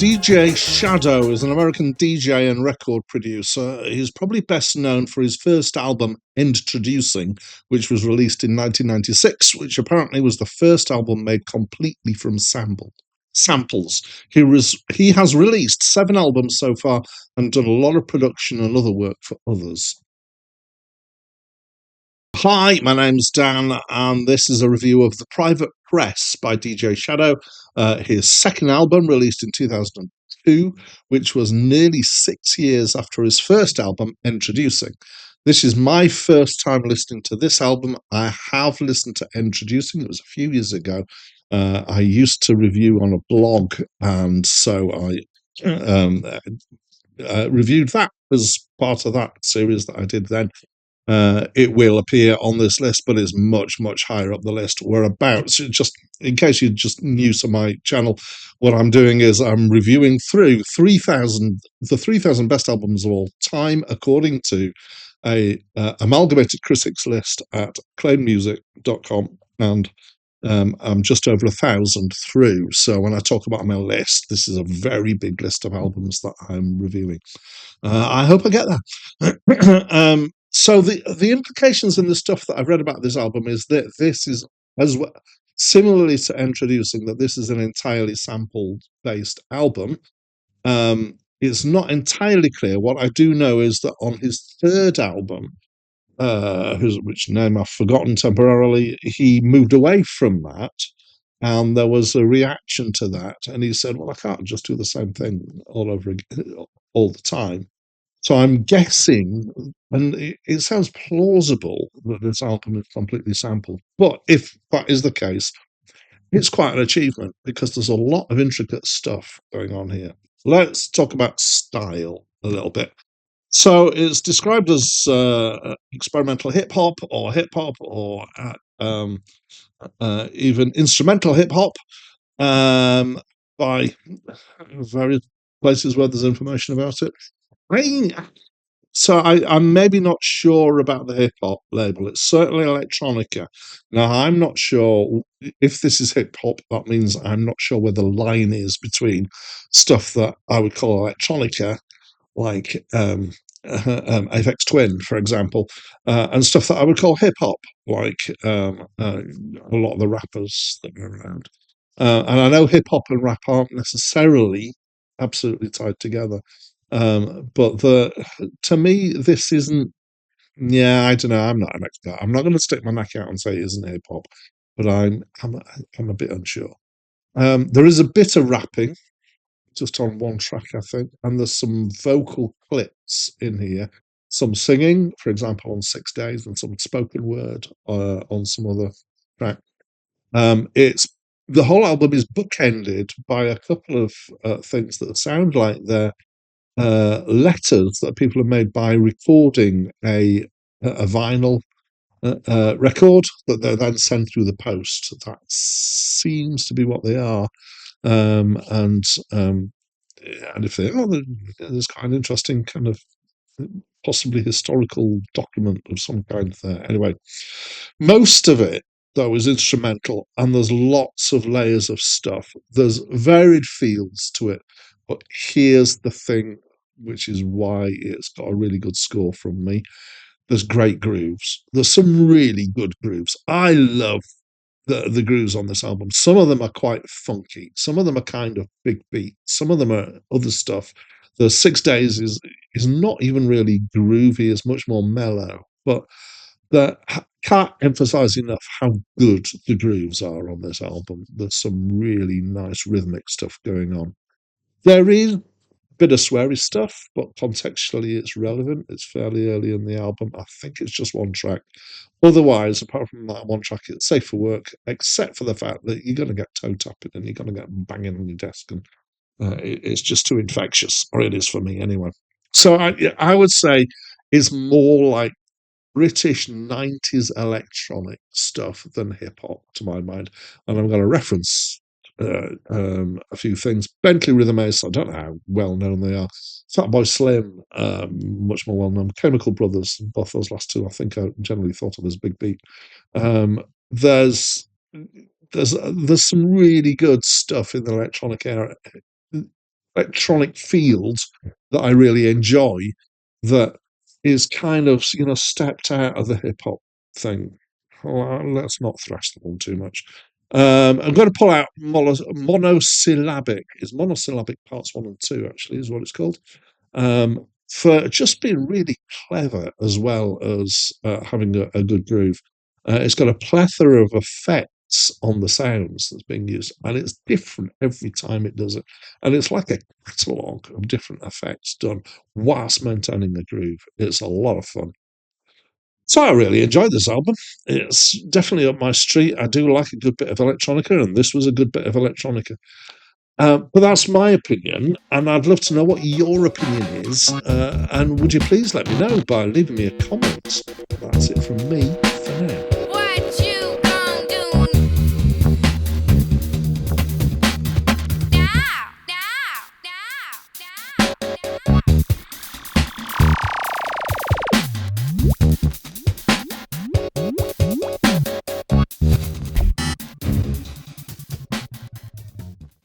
DJ Shadow is an American DJ and record producer. He's probably best known for his first album, Introducing, which was released in 1996, which apparently was the first album made completely from samples. He has released 7 albums so far and done a lot of production and other work for others. Hi, my name's Dan, and this is a review of The Private Press by DJ Shadow, his second album released in 2002, which was nearly 6 years after his first album, Introducing. This is my first time listening to this album. I have listened to Introducing, it was a few years ago. I used to review on a blog, and so I reviewed that as part of that series that I did then. It will appear on this list, but it's much, much higher up the list. Whereabouts, just in case you're just new to my channel, what I'm doing is I'm reviewing through the 3,000 best albums of all time, according to a amalgamated critics list at acclaimedmusic.com, and I'm just over 1,000 through. So when I talk about my list, this is a very big list of albums that I'm reviewing. I hope I get there. So the implications and the stuff that I've read about this album is that this is, as well, similarly to Introducing, that this is an entirely sample-based album. It's not entirely clear. What I do know is that on his third album, which name I've forgotten temporarily, he moved away from that, and there was a reaction to that, and he said, well, I can't just do the same thing all over again all the time. So I'm guessing, and it sounds plausible that this album is completely sampled. But if that is the case, it's quite an achievement because there's a lot of intricate stuff going on here. Let's talk about style a little bit. So it's described as experimental hip hop, or even instrumental hip hop, by various places where there's information about it. So I'm maybe not sure about the hip hop label. It's certainly electronica. Now, I'm not sure if this is hip hop. That means I'm not sure where the line is between stuff that I would call electronica, like Aphex Twin, for example, and stuff that I would call hip hop, like a lot of the rappers that are around. And I know hip hop and rap aren't necessarily absolutely tied together. But to me, this isn't. Yeah, I don't know. I'm not an expert. I'm not going to stick my neck out and say it isn't hip hop, but I'm a bit unsure. There is a bit of rapping, just on one track, I think, and there's some vocal clips in here. Some singing, for example, on 6 Days, and some spoken word on some other track. It's the whole album is bookended by a couple of things that sound like they're letters that people have made by recording a vinyl record that they then send through the post. That seems to be what they are. And if they are, there's quite an interesting kind of possibly historical document of some kind there. Anyway, most of it, though, is instrumental, and there's lots of layers of stuff. There's varied feels to it, but here's the thing, which is why it's got a really good score from me. There's great grooves. There's some really good grooves. I love the grooves on this album. Some of them are quite funky. Some of them are kind of big beat. Some of them are other stuff. The 6 Days is not even really groovy. It's much more mellow. But can't emphasize enough how good the grooves are on this album. There's some really nice rhythmic stuff going on. There is a bit of sweary stuff, but contextually it's relevant. It's fairly early in the album. I think it's just one track. Otherwise, apart from that one track, it's safe for work, except for the fact that you're going to get toe tapping and you're going to get banging on your desk, and it's just too infectious, or it is for me anyway. So I would say it's more like British 90s electronic stuff than hip hop, to my mind. And I'm going to reference a few things. Bentley Rhythm Ace, I don't know how well known they are. Fatboy Slim, much more well known. Chemical Brothers, both those last two, I think, are generally thought of as big beat. There's some really good stuff in the electronic era. electronic field that I really enjoy that is kind of, stepped out of the hip hop thing. Well, let's not thrash them on too much. I'm going to pull out monosyllabic. Is monosyllabic parts 1 and 2 actually is what it's called. For just being really clever as well as having a good groove. It's got a plethora of effects on the sounds that's being used, and it's different every time it does it. And it's like a catalogue of different effects done whilst maintaining the groove. It's a lot of fun. So I really enjoyed this album. It's definitely up my street. I do like a good bit of electronica, and this was a good bit of electronica. But that's my opinion, and I'd love to know what your opinion is. And would you please let me know by leaving me a comment? That's it from me for now.